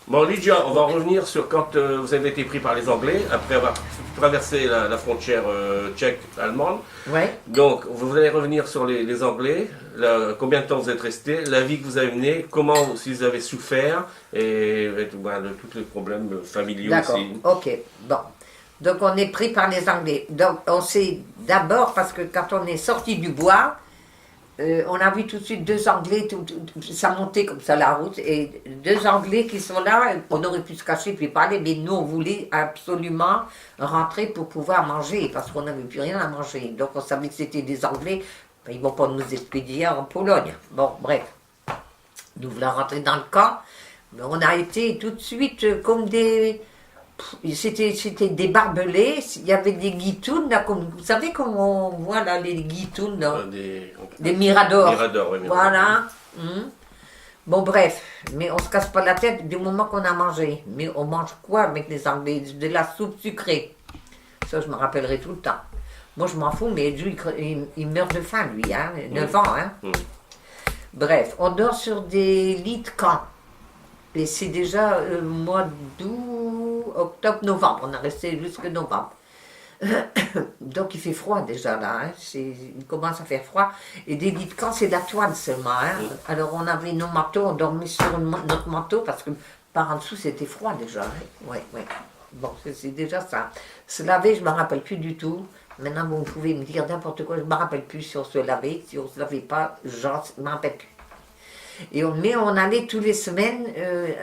Bon, Lydia, on va revenir sur quand vous avez été pris par les Anglais, après avoir traversé la frontière tchèque-allemande. Ouais. Donc, vous allez revenir sur les Anglais, combien de temps vous êtes resté, la vie que vous avez menée, comment, si vous avez souffert, et voilà, tous les problèmes familiaux D'accord, aussi. ok, bon. Donc on est pris par les Anglais. Donc on sait d'abord, parce que quand on est sorti du bois, on a vu tout de suite deux Anglais, ça montait comme ça la route, et deux Anglais qui sont là, on aurait pu se cacher puis parler, mais nous on voulait absolument rentrer pour pouvoir manger, parce qu'on n'avait plus rien à manger. Donc on savait que c'était des Anglais, ben, ils ne vont pas nous expédier en Pologne. Bon, bref. Nous voulons rentrer dans le camp, mais on a été tout de suite comme des... C'était des barbelés, il y avait des guitounes, là, comme, vous savez comment on voit là, les guitounes, là, des miradors. Miradors, oui, miradors. Voilà. Bon, bref, mais on se casse pas la tête du moment qu'on a mangé. Mais on mange quoi avec les Anglais? De la soupe sucrée. Ça, je me rappellerai tout le temps. Moi, je m'en fous, mais Dieu, il meurt de faim, lui, hein, 9 ans, hein. Bref, on dort sur des lits de camp. Et c'est déjà mois d'août, octobre, novembre. On a resté jusque novembre. Donc il fait froid déjà là. Hein. Il commence à faire froid. Et des lits de camp, c'est de la toile seulement. Hein. Alors on avait nos manteaux, on dormait sur notre manteau parce que par en dessous c'était froid déjà. Hein. Ouais, ouais. Bon, c'est déjà ça. Se laver, je ne me rappelle plus du tout. Maintenant, vous pouvez me dire n'importe quoi, je ne me rappelle plus si on se lavait. Si on ne se lavait pas, je ne me rappelle plus. Mais on allait tous les semaines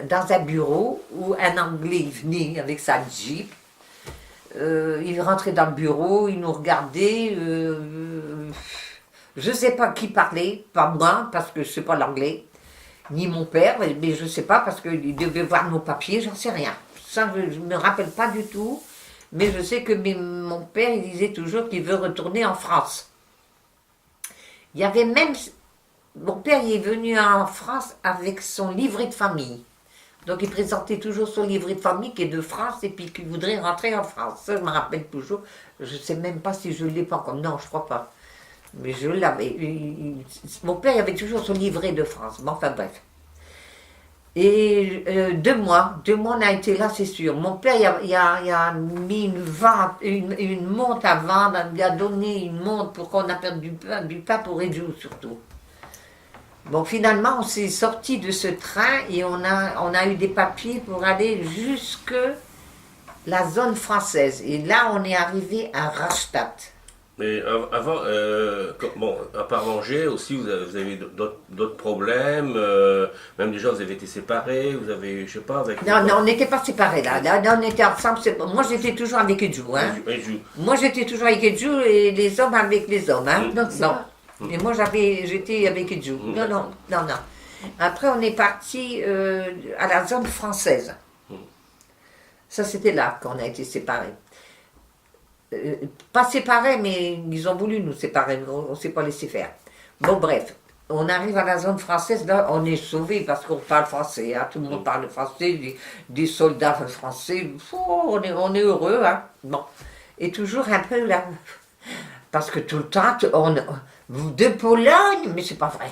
dans un bureau où un Anglais venait avec sa Jeep. Il rentrait dans le bureau, il nous regardait. Je ne sais pas qui parlait, pas moi, parce que je ne sais pas l'anglais, ni mon père, mais je ne sais pas, parce qu'il devait voir nos papiers, j'en sais rien. Ça, je ne me rappelle pas du tout, mais je sais que mon père, il disait toujours qu'il veut retourner en France. Il y avait même... Mon père il est venu en France avec son livret de famille. Donc il présentait toujours son livret de famille qui est de France et puis qu'il voudrait rentrer en France. Ça, je me rappelle toujours. Je ne sais même pas si je ne l'ai pas encore. Non, je ne crois pas. Mais je l'avais. Mon père avait toujours son livret de France. Bon, enfin bref. Et 2 mois on a été là, c'est sûr. Mon père, il a mis une montre à vendre, il a donné une montre pour qu'on apporte du pain pour Edjou surtout. Bon, finalement, on s'est sorti de ce train et on a eu des papiers pour aller jusque la zone française. Et là, on est arrivé à Rastatt. Mais avant, bon, à part manger aussi, vous avez d'autres problèmes, même déjà vous avez été séparés, vous avez, je sais pas, avec... Non, on n'était pas séparés là. Là, on était ensemble. Moi, j'étais toujours avec Edjou. Hein. Moi, j'étais toujours avec Edjou et les hommes avec les hommes. Hein. Non. Et moi, j'étais avec Edjou. Non. Après, on est parti à la zone française. Ça, c'était là qu'on a été séparés. Pas séparés, mais ils ont voulu nous séparer. On ne s'est pas laissé faire. Bon, bref. On arrive à la zone française, là, on est sauvés parce qu'on parle français. Hein. Tout le monde parle français, des soldats français. On est heureux. Hein. Bon. Et toujours un peu là. Parce que tout le temps, vous de Pologne, mais c'est pas vrai.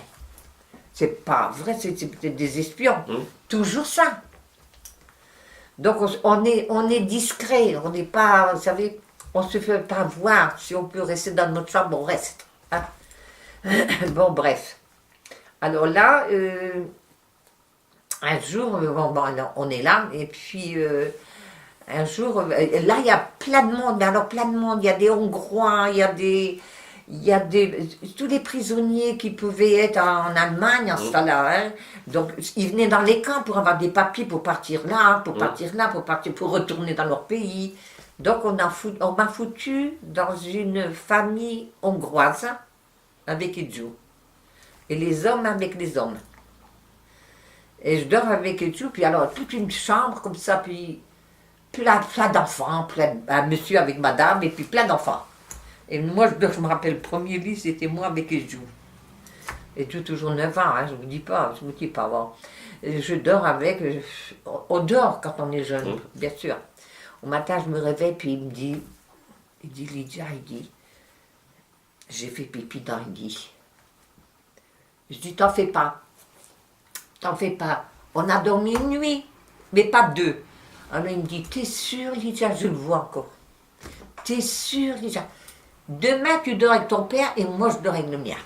C'est pas vrai, c'est des espions. Toujours ça. Donc on est discret, on n'est pas, vous savez, on se fait pas voir. Si on peut rester dans notre chambre, on reste. Hein. Bon, bref. Alors là, un jour, on est là, et puis un jour, là, il y a plein de monde, mais alors plein de monde, il y a des Hongrois, il y a tous les prisonniers qui pouvaient être en Allemagne, en ce temps-là. Hein. Donc, ils venaient dans les camps pour avoir des papiers pour partir là, pour retourner dans leur pays. Donc, on m'a foutu dans une famille hongroise avec Edjou. Et les hommes avec les hommes. Et je dors avec Edjou, puis alors, toute une chambre comme ça, puis plein d'enfants, un monsieur avec madame, et puis plein d'enfants. Et moi, je me rappelle, le premier lit, c'était moi avec Edjou. Edjou, toujours 9 ans, hein, je ne vous dis pas. Bon. Et je dors avec, on dort quand on est jeune, bien sûr. Au matin, je me réveille, puis il dit, Lydia, j'ai fait pipi dans le lit. Je dis, t'en fais pas. On a dormi une nuit. mais pas deux. Alors il me dit, t'es sûr, Lydia, je le vois encore. T'es sûr, Lydia? Demain, tu dors avec ton père et moi, je dors avec le mien.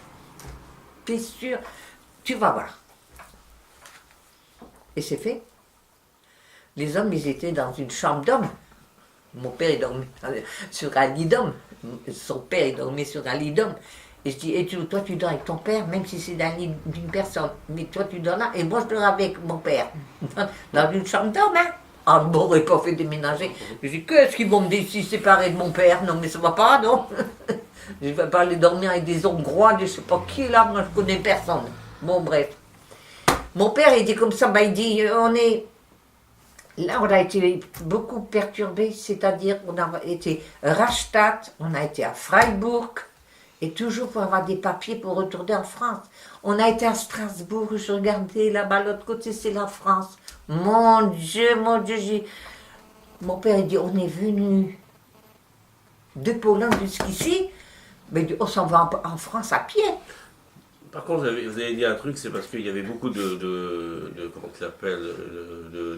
T'es sûr? Tu vas voir. Et c'est fait. Les hommes, ils étaient dans une chambre d'homme. Mon père, il dormait sur un lit d'homme. Son père, il dormait sur un lit d'homme. Et je dis, et toi, tu dors avec ton père, même si c'est dans le lit d'une personne. Mais toi, tu dors là, et moi, je dors avec mon père. Dans une chambre d'homme, hein. Ah, bon, on n'aurait pas fait déménager. Je dis, qu'est-ce qu'ils vont me décider séparer de mon père? Non, mais ça va pas, non. Je vais pas aller dormir avec des Hongrois, je sais pas qui là, moi, je connais personne. Bon, bref. Mon père, il dit comme ça, il dit, là, on a été beaucoup perturbés, c'est-à-dire on a été à Rastatt, on a été à Freiburg, et toujours pour avoir des papiers pour retourner en France. On a été à Strasbourg, je regardais là-bas, l'autre côté, c'est la France. Mon Dieu, mon père, il dit, on est venu de Pologne jusqu'ici, mais on s'en va en France à pied. Par contre, vous avez dit un truc, c'est parce qu'il y avait beaucoup comment ça s'appelle,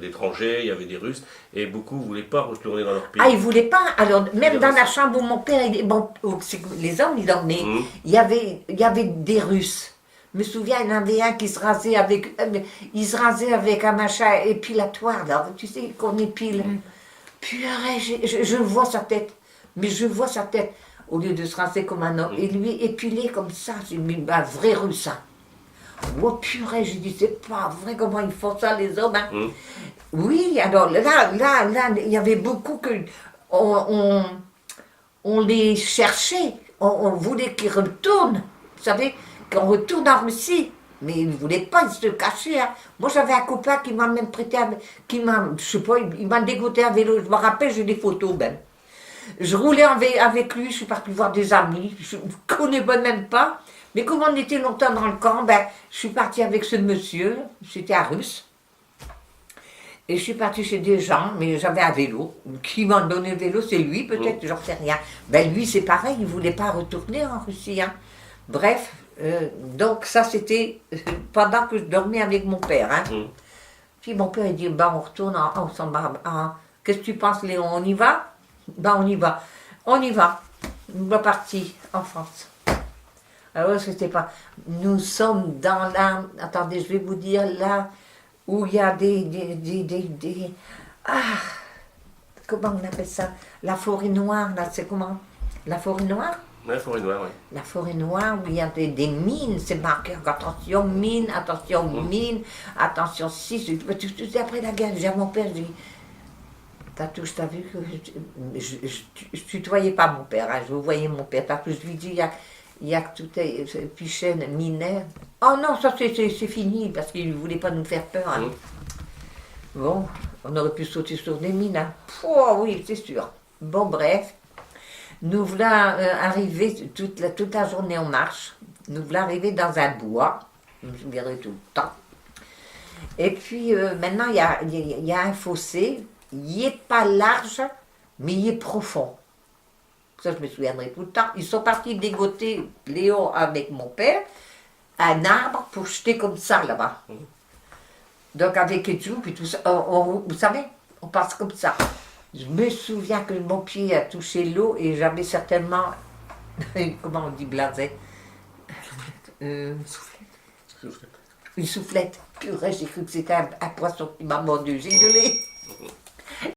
d'étrangers, il y avait des Russes, et beaucoup ne voulaient pas retourner dans leur pays. Ah, ils ne voulaient pas. Alors, même dans la chambre où mon père, les hommes, ils dormaient, il y avait des Russes. Je me souviens, il y en avait un qui se rasait avec un machin épilatoire, là, tu sais, qu'on épile. Purée, je vois sa tête, mais je vois sa tête. Au lieu de se raser comme un homme, et lui épilé comme ça, j'ai mis un vrai russe. Oh purée, j'ai dit, c'est pas vrai, comment ils font ça les hommes, hein? Oui, alors là, il y avait beaucoup que on les cherchait, on voulait qu'ils retournent, vous savez, qu'on retourne en Russie. Mais ils ne voulaient pas, ils se cachaient. Hein. Moi, j'avais un copain qui m'a même prêté, je sais pas, il m'a dégoté un vélo, je me rappelle, j'ai des photos même. Je roulais avec lui, je suis partie voir des amis, je ne connais même pas. Mais comme on était longtemps dans le camp, je suis partie avec ce monsieur, c'était un russe. Et je suis partie chez des gens, mais j'avais un vélo. Qui m'a donné le vélo, c'est lui peut-être, j'en sais rien. Lui, c'est pareil, il ne voulait pas retourner en Russie. Hein. Bref, donc ça c'était pendant que je dormais avec mon père. Hein. Puis mon père il dit, on retourne, on s'en va. Qu'est-ce que tu penses Léon, on y va? On y va. On y va. On va partir en France. Alors, c'était pas. Nous sommes dans la. Attendez, je vais vous dire là où il y a des. Comment on appelle ça? La forêt noire, là, c'est comment? La forêt noire? La forêt noire, oui. La forêt noire où il y a des mines, c'est marqué attention mine, attention si. Tout après la guerre, j'ai à mon père, je dis. Tatouche, t'as vu que je tutoyais pas mon père, hein, je voyais mon père. Tatouche, je lui dis, il y a que tout est pichaine, minaire. Oh non, ça c'est fini, parce qu'il ne voulait pas nous faire peur. Hein. Bon, on aurait pu sauter sur des mines. Hein. Oh oui, c'est sûr. Bon, bref, nous voilà arrivés, toute la journée en marche, nous voilà arrivés dans un bois, je me souviendrai tout le temps. Et puis maintenant, il y a un fossé. Il n'est pas large, mais il est profond. Ça, je me souviendrai tout le temps. Ils sont partis dégoter, Léon avec mon père, un arbre pour jeter comme ça là-bas. Donc avec et tout, puis tout ça, vous savez, on passe comme ça. Je me souviens que mon pied a touché l'eau et j'avais certainement, comment on dit blasé, une soufflette. Purée, j'ai cru que c'était un poisson qui m'a mordu. J'ai gueulé.